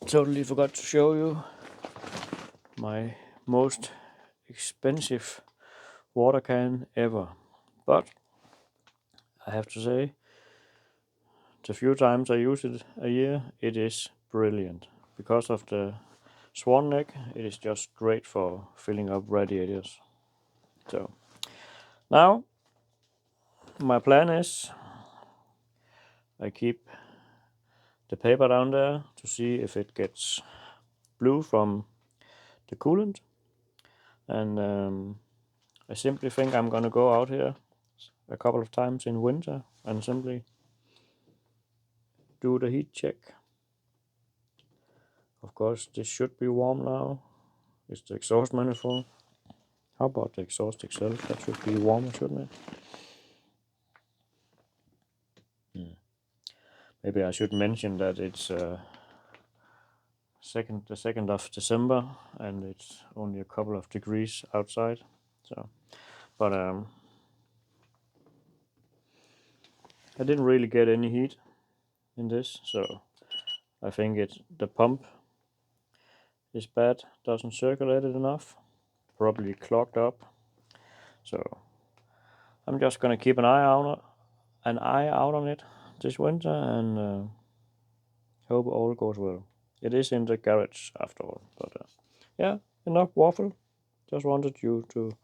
totally forgot to show you my most expensive water can ever. But I have to say, the few times I use it a year, it is brilliant. Because of the Swanneck, it is just great for filling up radiators. So now my plan is I keep the paper down there to see if it gets blue from the coolant, and I simply think I'm gonna go out here a couple of times in winter and simply do the heat check. Of course, this should be warm now. It's the exhaust manifold. How about the exhaust itself? That should be warmer, shouldn't it? Maybe I should mention that it's the 2nd of December and it's only a couple of degrees outside. So, but I didn't really get any heat in this, so I think the pump is bad, doesn't circulate it enough, probably clogged up. So I'm just gonna keep an eye out on it this winter and hope all goes well. It is in the garage after all, but yeah, enough waffle. Just wanted you to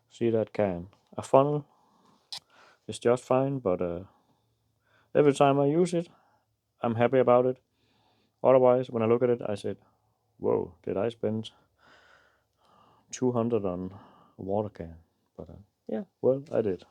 see that can. A funnel is just fine, but every time I use it, I'm happy about it. Otherwise, when I look at it, I said, whoa, did I spend 200 on a water can? But yeah, well, I did.